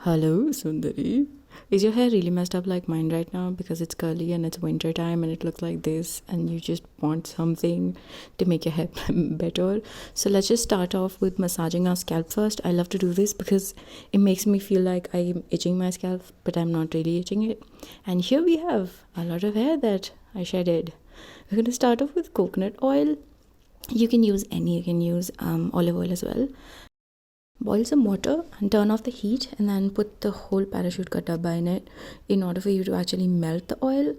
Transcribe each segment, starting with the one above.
Hello, Sundari. Is your hair really messed up like mine right now because it's curly and it's winter time and it looks like this and you just want something to make your hair better? So let's just start off with massaging our scalp first. I love to do this because it makes me feel like I'm itching my scalp, but I'm not really itching it. And here we have a lot of hair that I shedded. We're going to start off with coconut oil. You can use any, you can use olive oil as well. Boil some water and turn off the heat and then put the whole parachute ka dabba in it in order for you to actually melt the oil.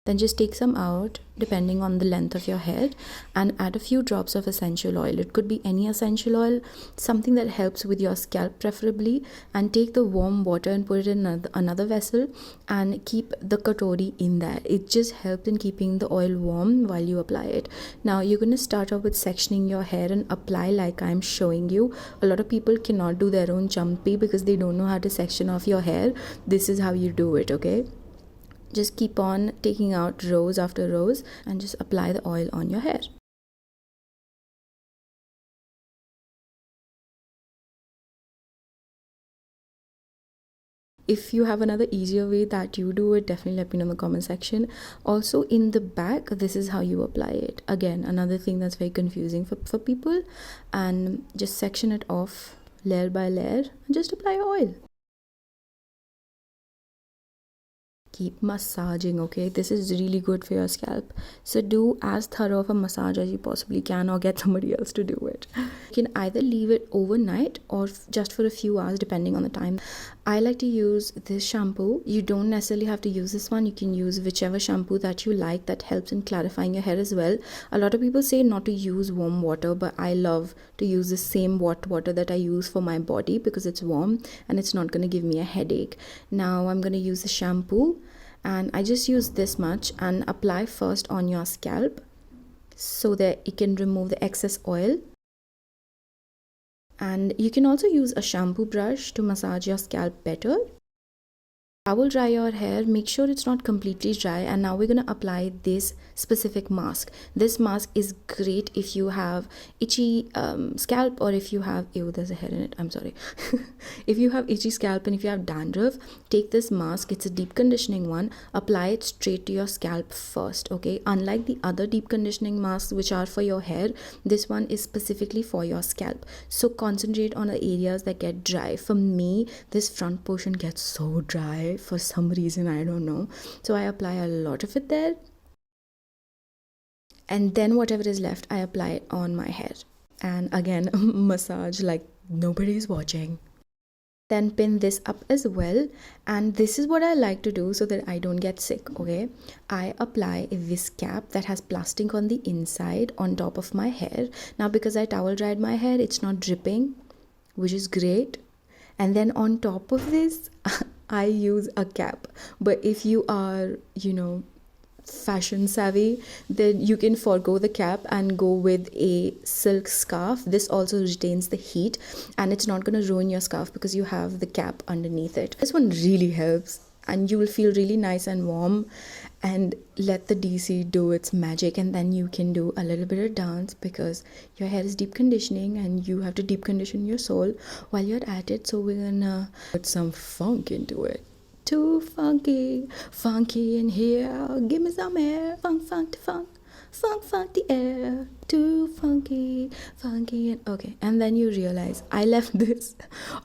Then just take some out depending on the length of your hair and add a few drops of essential oil. It could be any essential oil, something that helps with your scalp preferably, and take the warm water and put it in another vessel and keep the katori in there. It just helps in keeping the oil warm while you apply it. Now you're going to start off with sectioning your hair and apply like I'm showing you. A lot of people cannot do their own jumpy because they don't know how to section off your hair. This is how you do it, okay? Just keep on taking out rows after rows and just apply the oil on your hair. If you have another easier way that you do it, definitely let me know in the comment section. Also in the back, this is how you apply it. Again, another thing that's very confusing for people. And just section it off layer by layer and just apply oil. Keep massaging, okay? This is really good for your scalp, so do as thorough of a massage as you possibly can or get somebody else to do it. You can either leave it overnight or just for a few hours depending on the time. I like to use this shampoo. You don't necessarily have to use this one. You can use whichever shampoo that you like that helps in clarifying your hair as well. A lot of people say not to use warm water, but I love to use the same water that I use for my body because it's warm and it's not going to give me a headache. Now I'm going to use the shampoo and I just use this much and apply first on your scalp so that it can remove the excess oil. And you can also use a shampoo brush to massage your scalp better. Towel dry your hair, make sure it's not completely dry, and now we're going to apply this specific mask. This mask is great if you have itchy scalp, or if you have, ew, there's a hair in it, I'm sorry. If you have itchy scalp and if you have dandruff, take this mask. It's a deep conditioning one. Apply it straight to your scalp first, okay? Unlike the other deep conditioning masks which are for your hair, this one is specifically for your scalp. So concentrate on the areas that get dry. For me, this front portion gets so dry for some reason, I don't know, so I apply a lot of it there, and then whatever is left I apply it on my hair and again massage like nobody's watching. Then pin this up as well, and this is what I like to do so that I don't get sick, okay? I apply this cap that has plastic on the inside on top of my hair. Now because I towel dried my hair, it's not dripping, which is great. And then on top of this I use a cap. But if you are, fashion savvy, then you can forego the cap and go with a silk scarf. This also retains the heat and it's not going to ruin your scarf because you have the cap underneath it. This one really helps and you will feel really nice and warm, and let the DC do its magic, and then you can do a little bit of dance because your hair is deep conditioning and you have to deep condition your soul while you're at it. So we're gonna put some funk into it. Too funky in here, give me some air, funk the air, too funky and okay. And then you realize I left this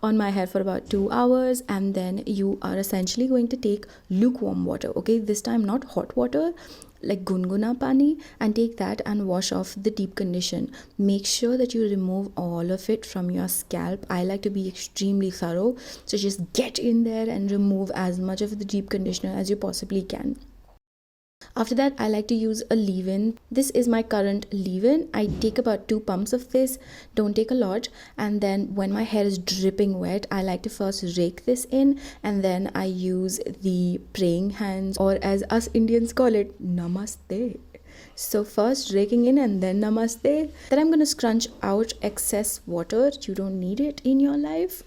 on my hair for about 2 hours, and then you are essentially going to take lukewarm water, okay? This time not hot water, like gunguna pani, and take that and wash off the deep condition. Make sure that you remove all of it from your scalp. I like to be extremely thorough, so just get in there and remove as much of the deep conditioner as you possibly can. After that, I like to use a leave-in. This is my current leave-in. I take about 2 pumps of this, don't take a lot, and then when my hair is dripping wet, I like to first rake this in, and then I use the praying hands, or as us Indians call it, namaste. So first raking in and then namaste. Then I'm going to scrunch out excess water. You don't need it in your life.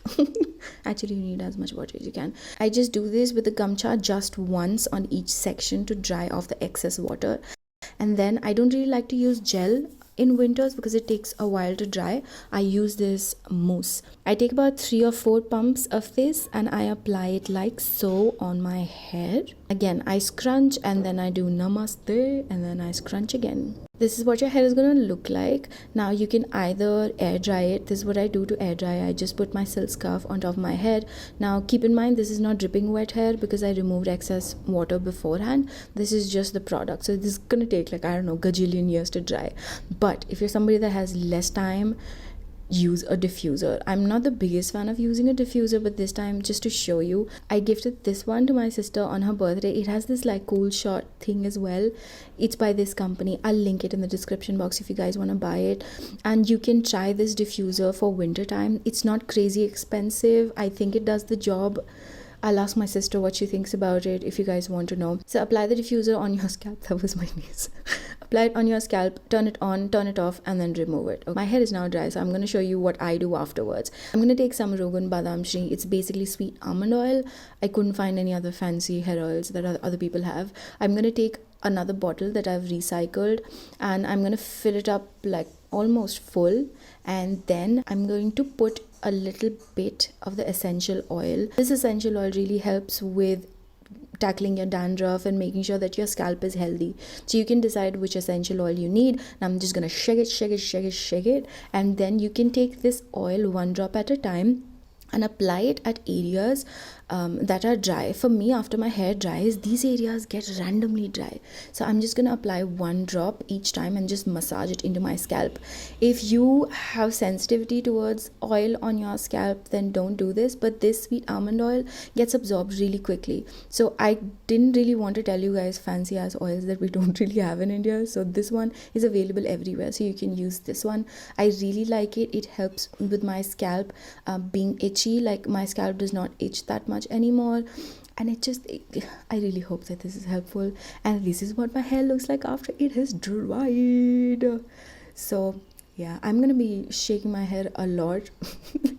Actually, you need as much water as you can. I just do this with the gamcha just once on each section to dry off the excess water. And then I don't really like to use gel. In winters, because it takes a while to dry, I use this mousse. I take about 3 or 4 pumps of this and I apply it like so on my head. Again, I scrunch and then I do namaste and then I scrunch again. This is what your hair is going to look like. Now you can either air dry it. This is what I do to air dry. I just put my silk scarf on top of my head. Now keep in mind, this is not dripping wet hair because I removed excess water beforehand. This is just the product. So this is going to take like, I don't know, gajillion years to dry. But if you're somebody that has less time, use a diffuser. I'm not the biggest fan of using a diffuser, but this time, just to show you, I gifted this one to my sister on her birthday. It has this like cool shot thing as well. It's by this company. I'll link it in the description box if you guys want to buy it, and you can try this diffuser for winter time. It's not crazy expensive. I think it does the job. I'll ask my sister what she thinks about it if you guys want to know. So apply the diffuser on your scalp. That was my niece. Apply it on your scalp, turn it on, turn it off, and then remove it. Okay. My hair is now dry, so I'm going to show you what I do afterwards. I'm going to take some Rogan Badam Shri. It's basically sweet almond oil. I couldn't find any other fancy hair oils that other people have. I'm going to take another bottle that I've recycled and I'm going to fill it up like almost full, and then I'm going to put a little bit of the essential oil. This essential oil really helps with tackling your dandruff and making sure that your scalp is healthy. So you can decide which essential oil you need. Now I'm just gonna shake it, and then you can take this oil 1 drop at a time and apply it at areas that are dry. For me, after my hair dries, these areas get randomly dry. So I'm just going to apply 1 drop each time and just massage it into my scalp. If you have sensitivity towards oil on your scalp, then don't do this. But this sweet almond oil gets absorbed really quickly. So I didn't really want to tell you guys fancy ass oils that we don't really have in India. So this one is available everywhere. So you can use this one. I really like it. It helps with my scalp being itchy. Like my scalp does not itch that much anymore, and I really hope that this is helpful. And this is what my hair looks like after it has dried. So yeah, I'm gonna be shaking my hair a lot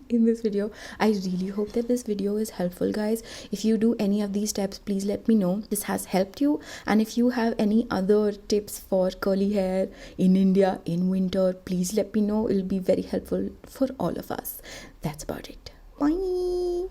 in this video. I really hope that this video is helpful, guys. If you do any of these steps, please let me know this has helped you. And if you have any other tips for curly hair in India in winter, please let me know. It'll be very helpful for all of us. That's about it. Bye.